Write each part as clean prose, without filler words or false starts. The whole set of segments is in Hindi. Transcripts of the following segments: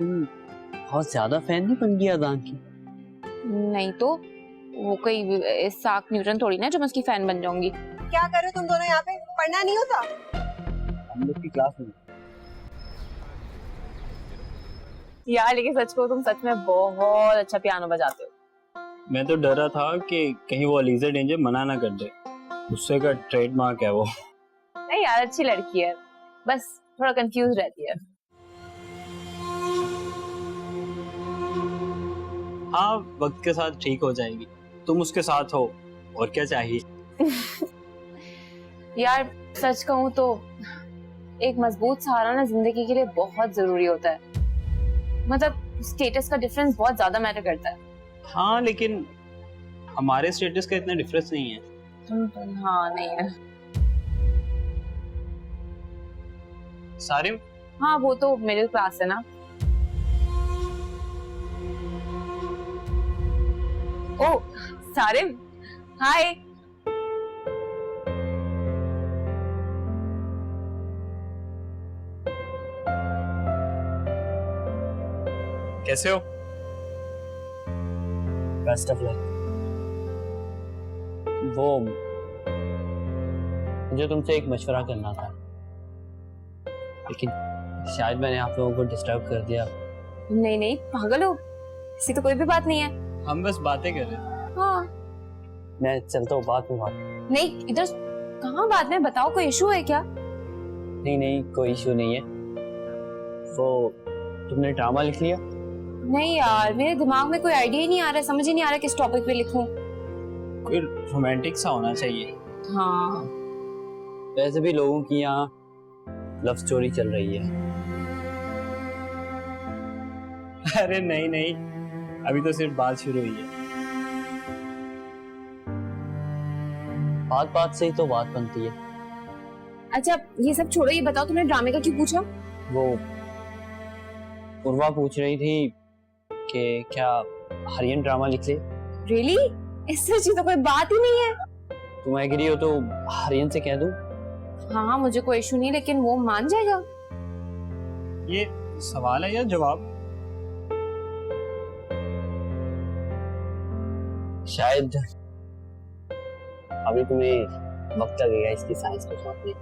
तुम बहुत ज्यादा फैन नहीं बन गई अजान की? नहीं तो वो कोई इसाक न्यूटन थोड़ी ना जो मैं उसकी फैन बन जाऊंगी। क्या कर रहे हो तुम दोनों यहाँ पे? पढ़ना नहीं होता? हम लोग की क्लास में यार लेकिन सच को तुम सच में बहुत अच्छा पियानो बजाते हो। मैं तो डर रहा था कि कहीं वो अलीजा डेंजर मना ना कर दे, गुस्से का ट्रेडमार्क है वो। नहीं यार अच्छी लड़की है, बस थोड़ा कंफ्यूज रहती है। हाँ वक्त के साथ ठीक हो जाएगी, तुम उसके साथ हो और क्या चाहिए। यार सच कहूँ तो एक मजबूत सहारा ना जिंदगी के लिए बहुत जरूरी होता है। मतलब स्टेटस का डिफरेंस बहुत ज्यादा मैटर करता है। हाँ लेकिन हमारे स्टेटस का इतना डिफरेंस नहीं है। हाँ नहीं है। सारिम? हाँ वो तो मिडिल क्लास है ना। ओ सारिम, हाय। कैसे हो? Best of luck. वो मुझे तुमसे एक मशवरा करना था, लेकिन शायद मैंने आप लोगों को डिस्टर्ब कर दिया। नहीं नहीं पागल हो, ऐसी तो कोई भी बात नहीं है। हम बस बातें कर रहे थे। हाँ मैं चलता हूँ, बात में बात। नहीं इधर कहाँ बात में, बताओ कोई इशू है क्या? नहीं नहीं कोई इशू नहीं है। वो तुमने ड्रामा लिख लिया? नहीं यार मेरे दिमाग में कोई आइडिया ही नहीं आ रहा है, समझ ही नहीं आ रहा किस टॉपिक पे लिखूं। कोई रोमांटिक सा होना चाहिए। हाँ वैसे भी लोगों की यहाँ लव स्टोरी चल रही है। अरे नहीं नहीं, अभी तो सिर्फ बात शुरू हुई है। बात बात से ही तो बात बनती है। अच्छा ये सब छोड़ो, ये बताओ तुमने ड्रामे का क्यों पूछा? वो उर्वा पूछ रही थी कि क्या हरियन ड्रामा लिख ले। रियली? इससे अच्छी तो कोई बात ही नहीं है। तुम एग्री हो तो हरियन से कह दूं? हाँ मुझे कोई इशू नहीं, लेकिन वो मान जाएगा? ये सवाल है या जवाब? शायद अभी तुम्हें वक्त लगेगा इसकी साइंस को समझने।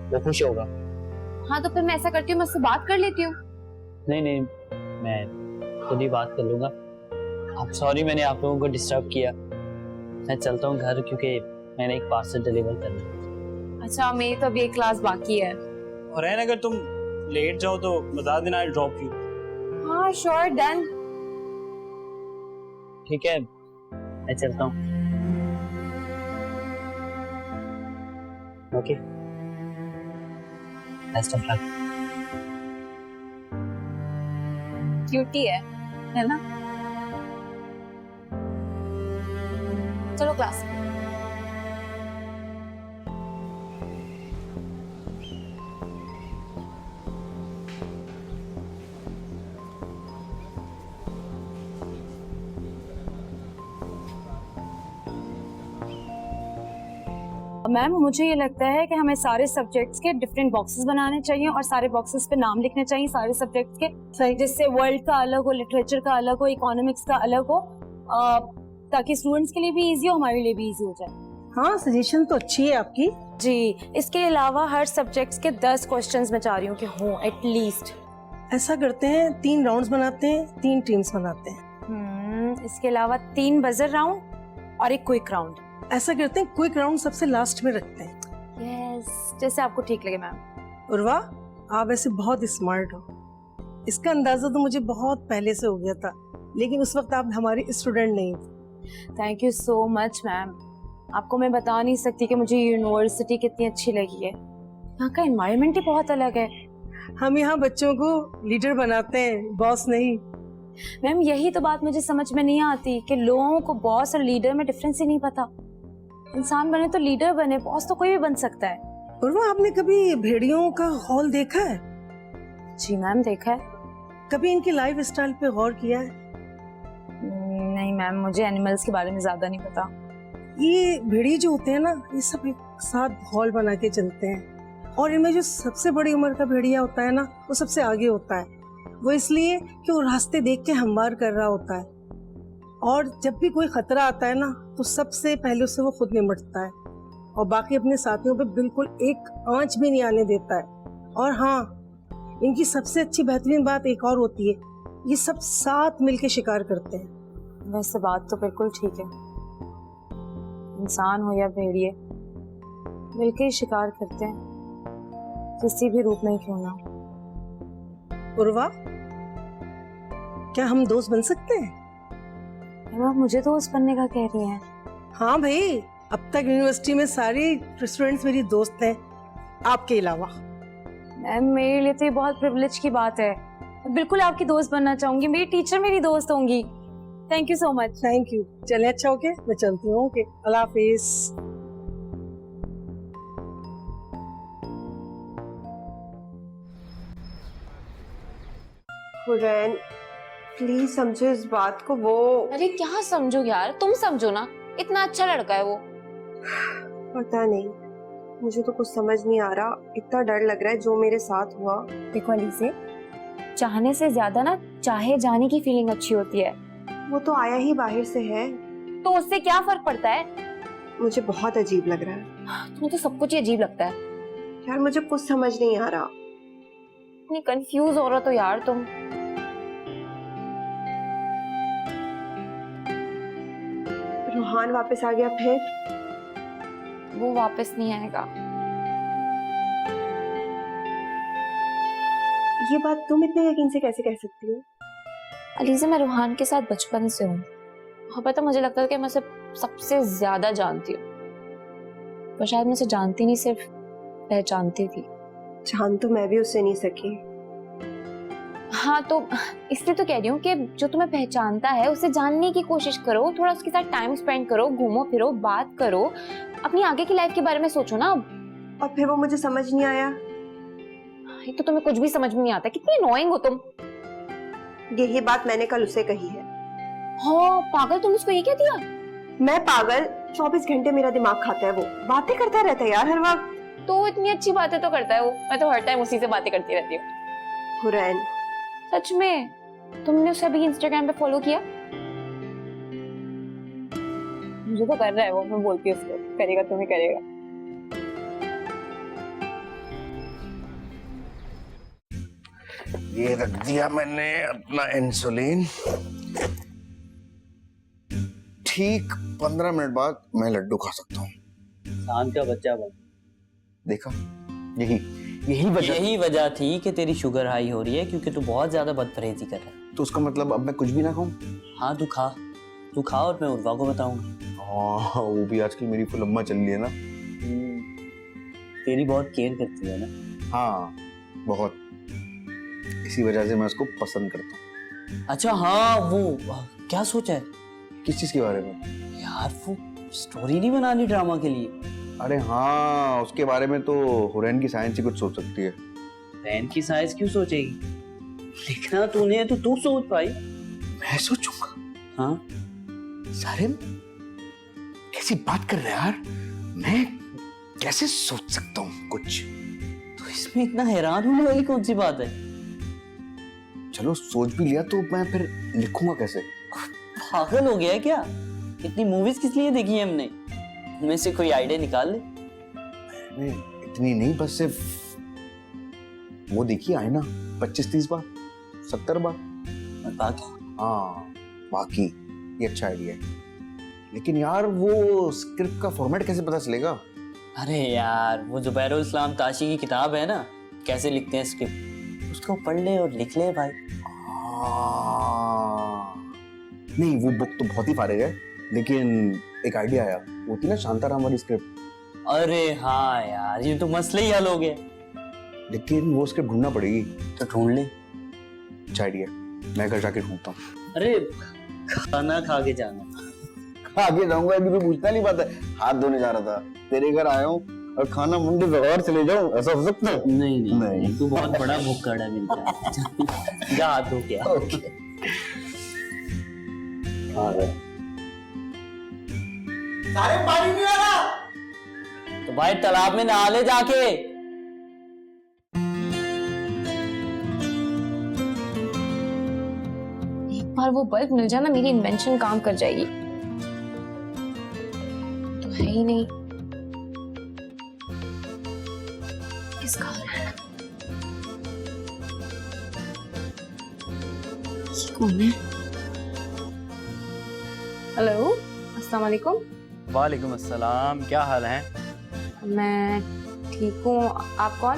वो खुश होगा। हाँ तो फिर मैं ऐसा करती हूँ, मैं उससे बात कर लेती हूँ। नहीं नहीं, मैं खुद ही बात कर लूंगा। अब सॉरी मैंने आप लोगों को डिस्टर्ब किया। मैं चलता हूँ घर, क्योंकि मैंने एक पार्सल डिलीवर करना है। अच्छा मेरी तो अभी एक क्लास बाकी है। और अगर तुम लेट जाओ तो बता देना, आई ड्रॉप यू। हाँ श्योर डन। ठीक है मैं चलता हूँ। Okay best of luck. Cutie है ना? चलो क्लास। मैम मुझे ये लगता है कि हमें सारे सब्जेक्ट्स के डिफरेंट बॉक्सेस बनाने चाहिए और सारे बॉक्सेस पे नाम लिखने चाहिए सारे सब्जेक्ट्स के। सही, जिससे वर्ल्ड का अलग हो, लिटरेचर का अलग हो, इकोनॉमिक्स का अलग हो, ताकि स्टूडेंट्स के लिए भी इजी हो, हमारे लिए भी इजी हो जाए। हाँ सजेशन तो अच्छी है आपकी। जी इसके अलावा हर सब्जेक्ट्स के 10 क्वेश्चंस मैं चाह रही हूँ कि हों एटलीस्ट। ऐसा करते हैं 3 राउंड्स बनाते हैं, 3 टीम्स बनाते हैं। इसके अलावा 3 बजर राउंड और एक क्विक राउंड। ऐसा करते हैं क्विक राउंड सबसे लास्ट में रखते हैं। यस जैसे आपको ठीक लगे मैम। उर्वा आप वैसे बहुत स्मार्ट हो, इसका अंदाजा तो मुझे बहुत पहले से हो गया था, लेकिन उस वक्त आप हमारी स्टूडेंट नहीं थी। Thank you so much ma'am. आपको मैं बता नहीं सकती कि मुझे यूनिवर्सिटी कितनी अच्छी लगी है। यहाँ का एनवायरनमेंट ही बहुत अलग है। हम यहाँ बच्चों को लीडर बनाते हैं, बॉस नहीं। मैम यही तो बात मुझे समझ में नहीं आती कि लोगों को बॉस और लीडर में डिफरेंस ही नहीं पता। इंसान बने तो लीडर बने, बॉस तो कोई भी बन सकता है। उर्वा आपने कभी भेड़ियों का हॉल देखा है? जी मैम देखा है। कभी इनकी लाइफ स्टाइल पे गौर किया है? नहीं मैम मुझे एनिमल्स के बारे में ज्यादा नहीं पता। ये भेड़िए जो होते हैं ना, ये सब एक साथ हॉल बना के चलते हैं और इनमें जो सबसे बड़ी उम्र का भेड़िया होता है ना, वो सबसे आगे होता है। वो इसलिए कि वो रास्ते देख के हमवार कर रहा होता है, और जब भी कोई खतरा आता है ना, तो सबसे पहले उससे वो खुद निपटता है और बाकी अपने साथियों पे बिल्कुल एक आंच भी नहीं आने देता है। और हाँ, इनकी सबसे अच्छी बेहतरीन बात एक और होती है, ये सब साथ मिलके शिकार करते हैं। वैसे बात तो बिल्कुल ठीक है, इंसान हो या भेड़िए मिलके ही शिकार करते हैं, किसी भी रूप में ही क्यों ना। उर्वा, क्या हम दोस्त बन सकते हैं? मैम आप मुझे दोस्त बनने का कह रही हैं? हाँ भाई, अब तक यूनिवर्सिटी में सारी स्टूडेंट्स मेरी दोस्त हैं, आपके अलावा। मैम मेरे लिए तो ये बहुत प्रिविलेज की बात है, मैं बिल्कुल आपकी दोस्त बनना चाहूंगी, मेरी टीचर मेरी दोस्त होंगी। Thank you so much. Thank you. चले, अच्छा ओके, मैं चलती हूँ। Okay, Allah Hafiz. Hurain please समझो इस बात को। वो अरे क्या समझो यार, तुम समझो ना, इतना अच्छा लड़का है वो। पता नहीं, मुझे तो कुछ समझ नहीं आ रहा, इतना डर लग रहा है जो मेरे साथ हुआ। देखो अली से चाहने से ज्यादा ना चाहे जाने की फीलिंग अच्छी होती है। वो तो आया ही बाहर से है। तो उससे क्या फर्क पड़ता है? मुझे बहुत अजीब लग रहा है। तुम्हें तो सब कुछ ही अजीब लगता है। यार मुझे कुछ समझ नहीं आ रहा। इतनी कंफ्यूज हो रहा तो यार तुम। रूहान वापस आ गया फिर? वो वापस नहीं आएगा। ये बात तुम इतने यकीन से कैसे कह सकती हो? अलीज़ा, मैं रूहान के साथ बचपन से हूँ, और पता मुझे लगता है कि मैं उसे सबसे ज्यादा जानती हूँ, पर शायद मैं उसे जानती नहीं, सिर्फ पहचानती थी। जान तो मैं भी उससे नहीं सकी। हाँ तो इसलिए तो कह रही हूँ कि जो तुम्हें पहचानता है उसे जानने की कोशिश करो, थोड़ा उसके साथ टाइम स्पेंड करो, घूमो फिरो, बात करो, अपनी आगे की लाइफ के बारे में सोचो ना। और फिर वो मुझे समझ नहीं आया। एक तो तुम्हें कुछ भी समझ में नहीं आता, कितनी अनोइंग हो तुम। यही बात मैंने कल उसे कही है। हाँ पागल, तुम उसको ये क्या दिया? मैं पागल? 24 घंटे मेरा दिमाग खाता है वो, बातें करता रहता है यार हर वक्त। तो इतनी अच्छी बातें तो करता है वो, मैं तो हर टाइम उसी से बातें करती रहती हूँ। हुरैन सच में? तुमने उसे अभी इंस्टाग्राम पे फॉलो किया? मुझे तो कर रहा है वो, मैं बोलती हूँ उसको, करेगा तुम्हें करेगा। ये रख दिया मैंने अपना इंसुलिन। ठीक 15 मिनट बाद मैं लड्डू खा सकता हूँ। शांत का बच्चा बन। देखा, यही वजह थी कि तेरी शुगर हाई हो रही है, क्योंकि तू बहुत ज्यादा बदपरहेजी कर रहा है। तो उसका मतलब अब मैं कुछ भी ना खाऊं? हाँ तू खा और मैं उर्वा को बताऊंगा। हाँ, वो भी आजकल मेरी फुल अम्मा चल रही है ना। तेरी बहुत केयर करती है ना। हाँ बहुत, इसी वजह से मैं उसको पसंद करता हूँ। अच्छा हाँ, वो क्या सोचा है? किस चीज के बारे में? यार वो स्टोरी नहीं बनानी ड्रामा के लिए? अरे हाँ, उसके बारे में तो हुरैन की साइंस ही कुछ सोच सकती है। बहन की साइज क्यों सोचेगी? लिखना तूने है तो तू सोच भाई। मैं सोचूंगा? हाँ सारिम कैसी बात कर रहे हैं यार, मैं कैसे सोच सकता हूँ कुछ? तो इसमें इतना हैरान होने वाली कौन सी बात है? चलो सोच भी लिया तो मैं फिर लिखूंगा कैसे? पागल हो गया है क्या? इतनी मूवीज किस लिए देखी है हमने? उनमें से कोई आइडिया निकाल ले। मैंने इतनी नहीं, बस सिर्फ वो देखी आईना 25-30 बार, 70 बार। बाकी हाँ बाकी ये अच्छा आइडिया है, लेकिन यार वो स्क्रिप्ट का फॉर्मेट कैसे पता चलेगा? अरे यार, वो जुबैरुल इस्लाम ताशी की किताब है ना, कैसे लिखते हैं स्क्रिप्ट, उसको पढ़ ले और लिख ले भाई। नहीं, वो बुक तो बहुत ही फारिग है, लेकिन एक आइडिया आया, वो थी ना शांताराम वाली स्क्रिप्ट। अरे हाँ यार, ये तो मसले ही हल हो गया। लेकिन वो स्क्रिप्ट ढूंढना पड़ेगी। तो ढूंढ ले। अच्छा आइडिया, मैं घर जाके ढूंढता हूँ। अरे खाना खा के जाना। आगे जाऊंगा, अभी तो पूछना नहीं पाता। हाथ धोने जा रहा था, तेरे घर आया हूँ और खाना मुंडे बगैर चले जाऊं, ऐसा हो सकता है? नहीं, तू बहुत बड़ा भुक्कड़ है मिलता है। जा हाथ धो के आ। सारे पानी नहीं आ रहा। तो भाई तालाब में नहा ले जाके। बार वो बल्ब मिल जाए ना, मेरी इन्वेंशन काम कर जाएगी। तो है ही नहीं। किसका है? ये कौन है? हेलो, अस्सलाम वालेकुम। वालेकुम अस्सलाम, क्या हाल है? मैं ठीक हूँ, आप कौन?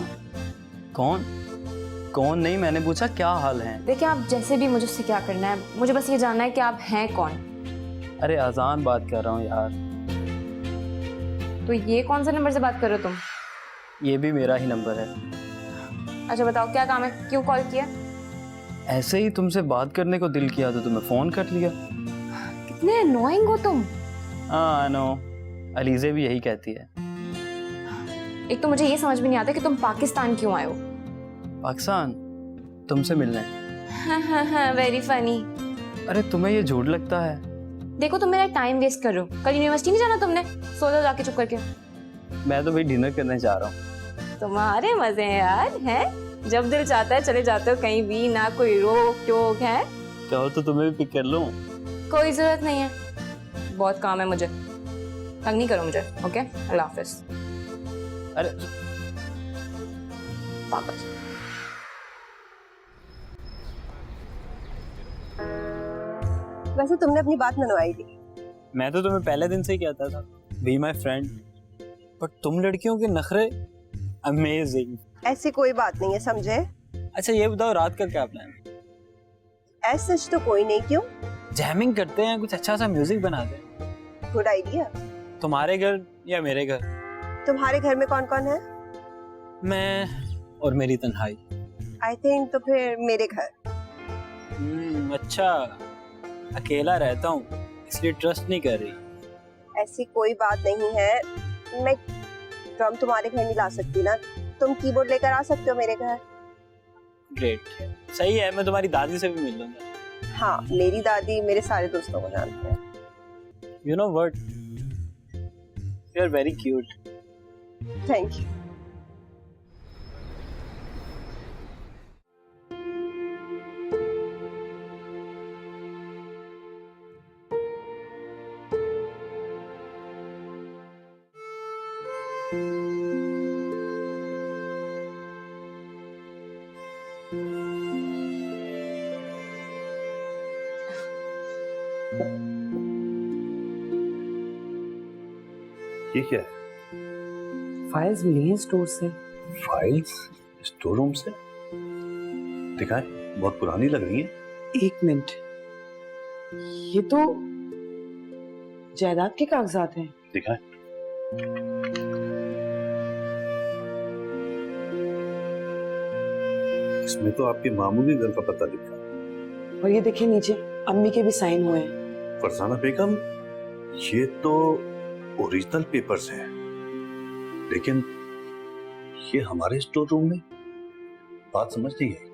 कौन कौन नहीं, मैंने पूछा क्या हाल है। देखिए, आप जैसे भी, मुझे उससे क्या करना है, मुझे बस ये जानना है कि आप हैं कौन। अरे अजान बात कर रहा हूँ यार। तो ये कौन सा नंबर से बात कर रहे हो तुम? ये भी मेरा ही नंबर है। अच्छा बताओ, क्या काम है, क्यों कॉल किया? ऐसे ही तुमसे बात करने को दिल किया तो तुम्हें फोन कर लिया। कितने अनोइंग हो तुम। हाँ नो, अलीजे भी यही कहती है। एक तो मुझे ये समझ में नहीं आता कि तुम पाकिस्तान क्यों आए हो। पाकिस्तान तुमसे मिलने। हाँ, वेरी फनी। अरे तुम्हें ये झूठ लगता है? देखो, तुम मेरा टाइम वेस्ट कर रहे हो। कल यूनिवर्सिटी नहीं जाना तुमने? सो जाओ जाके चुप करके। मैं तो भाई डिनर करने जा रहा हूँ। तुम्हारे मजे हैं यार, हैं? जब दिल चाहता है चले जाते हो कहीं भी, ना कोई रोक टोक है। कहो तो तुम्हें भी पिक कर लूँ। कोई जरूरत नहीं है, बहुत काम है मुझे। तंग नहीं करो मुझे, ओके? अल्लाह हाफिज। अरे पागल। वैसे तुमने अपनी बात मनवाई थी। मैं तो तुम्हें पहले दिन से ही कहता था, बी माई फ्रेंड। बट तुम लड़कियों के नखरे अमेजिंग। ऐसी कोई बात नहीं है, समझे? अच्छा ये बताओ, रात का क्या प्लान? ऐसा सच तो कोई नहीं, क्यों? जैमिंग करते हैं, कुछ अच्छा सा म्यूजिक बनाते हैं। Good idea. तुम्हारे घर या मेरे घर? तुम्हारे घर में कौन कौन है? मैं और मेरी तन्हाई। आई थिंक तो फिर मेरे घर। अच्छा, अकेला रहता हूँ इसलिए ट्रस्ट नहीं कर रही। ऐसी कोई बात नहीं है, मैं ड्रम तुम्हारे घर नहीं ला सकती ना। तुम कीबोर्ड लेकर आ सकते हो मेरे घर। ग्रेट, सही है, मैं तुम्हारी दादी से भी मिल लूंगा। हाँ, मेरी दादी मेरे सारे दोस्तों को जानती है। You know what, you are very cute. Thank you. ये क्या है? फाइल्स मिली हैं स्टोर से। फाइल्स स्टोर रूम से? दिखाएं, बहुत पुरानी लग रही है। एक मिनट, ये तो जायदाद के कागजात हैं। दिखाएं। इसमें तो आपके मामू के घर का पता लिखा है। और ये देखिए नीचे अम्मी के भी साइन हुए हैं। फरजाना बेगम, ये तो ओरिजिनल पेपर्स हैं, लेकिन ये हमारे स्टोर रूम में। बात समझ नहीं आई।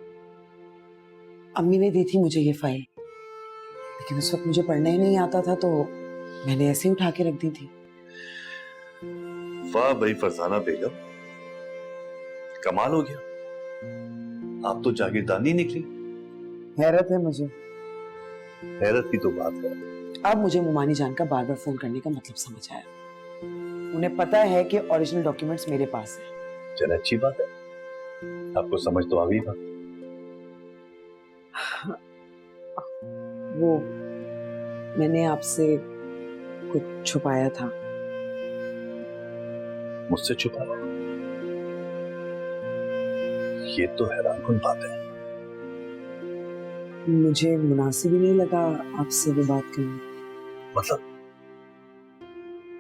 अम्मी ने दी थी मुझे ये फाइल, लेकिन उस वक्त मुझे पढ़ना ही नहीं आता था, तो मैंने ऐसे ही उठा के रख दी थी। वाह भाई फरजाना बेगम, कमाल हो गया, आप तो जागीरदानी निकली। हैरत है मुझे। हैरत की तो बात है। अब मुझे मुमानी जान का बार बार फोन करने का मतलब समझ आया। उन्हें पता है कि ओरिजिनल डॉक्यूमेंट्स मेरे पास हैं। चल अच्छी बात है, आपको समझ तो आ गई बात। वो मैंने आपसे कुछ छुपाया था। मुझसे छुपाया? ये तो हैरानकुन बात है। मुझे मुनासिब ही नहीं लगा आपसे वो बात करनी। मतलब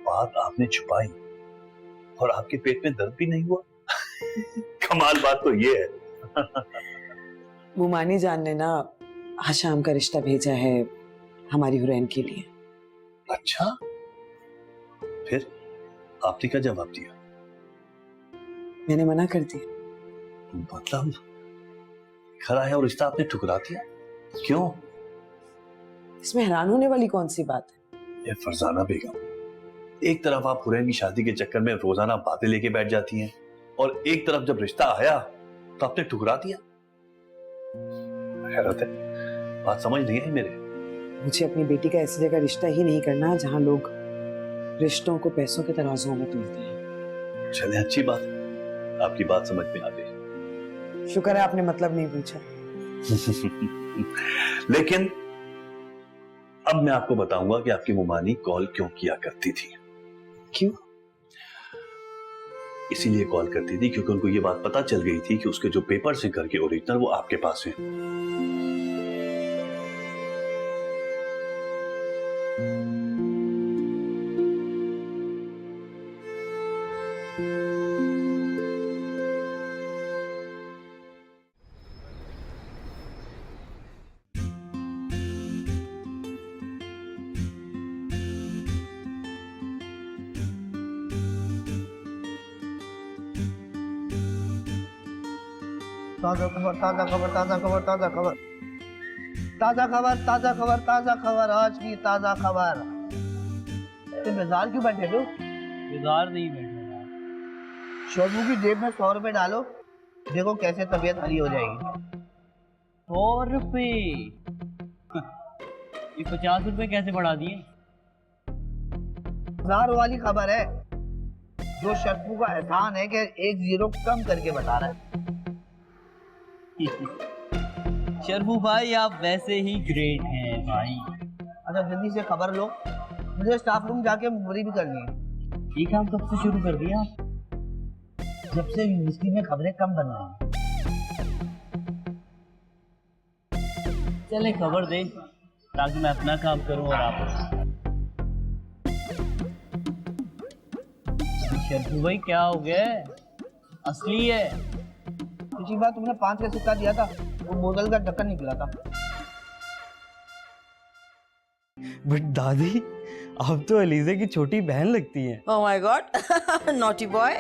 बात आपने छुपाई और आपके पेट में दर्द भी नहीं हुआ? कमाल बात तो ये है। मुमानी जान ने ना हशाम का रिश्ता भेजा है हमारी हुरैन के लिए। अच्छा, फिर आपने क्या जवाब दिया? मैंने मना कर दिया। मतलब घर आया और रिश्ता आपने ठुकरा दिया? क्यों? इसमें हैरान होने वाली कौन सी बात है? ये फरजाना बेगम, एक तरफ आप हुरैन की शादी के चक्कर में रोजाना बातें लेके बैठ जाती हैं, और एक तरफ जब रिश्ता आया तो आपने ठुकरा दिया। हैरत है, बात समझ नहीं आई मेरे। मुझे अपनी बेटी का ऐसी जगह रिश्ता ही नहीं करना जहाँ लोग रिश्तों को पैसों के तराजुओं में तोलते हैं। चले, अच्छी बात, आपकी बात समझ में आ गई। शुक्र है आपने मतलब नहीं पूछा। लेकिन अब मैं आपको बताऊंगा कि आपकी मुमानी कॉल क्यों किया करती थी। क्यों? इसीलिए कॉल करती थी क्योंकि उनको ये बात पता चल गई थी कि उसके जो पेपर्स हैं घर के ओरिजिनल वो आपके पास हैं। ताजा खबर, ताजा खबर, ताजा खबर, ताजा खबर, ताजा खबर, ताजा खबर, ताजा खबर, आज की ताजा खबर। तुम बेजार क्यों बैठे हो? बेजार नहीं बैठा। शोभू की जेब में 100 रुपए डालो, देखो कैसे तबीयत हरी हो जाएगी। 100 रुपए? ये 50 रुपए कैसे बढ़ा दिए? 1000 वाली खबर है, जो शर्फू का एहसान है कि 1 जीरो कम करके बता रहा है। शर्फू भाई आप वैसे ही ग्रेट हैं भाई। अच्छा जल्दी से खबर लो, मुझे स्टाफ रूम जाके मुखबरी भी करनी है। ये काम कब से शुरू कर दिया? जब से यूनिवर्सिटी में खबरें कम बन रही हैं। चले खबर दे ताकि मैं अपना काम करूं और आप। शर्फू भाई क्या हो गया? असली है। पिछली बार तुमने 5 का सिक्का दिया था, वो बोतल का ढक्कन निकला था। बट दादी आप तो अलीजा की छोटी बहन लगती हैं। Oh my God, naughty boy.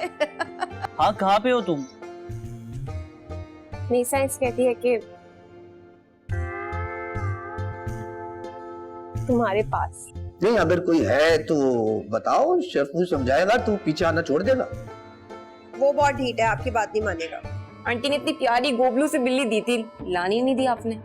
हाँ कहाँ पे हो तुम? मेरी साइंस कहती है कि तुम्हारे पास। नहीं, अगर कोई है तो बताओ, शर्फू समझाएगा, तू पीछे आना छोड़ देगा। वो बहुत ढीठ है, आपकी बात नहीं मानेगा। आंटी ने इतनी प्यारी गोबलू से बिल्ली दी थी, लानी नहीं दी आपने।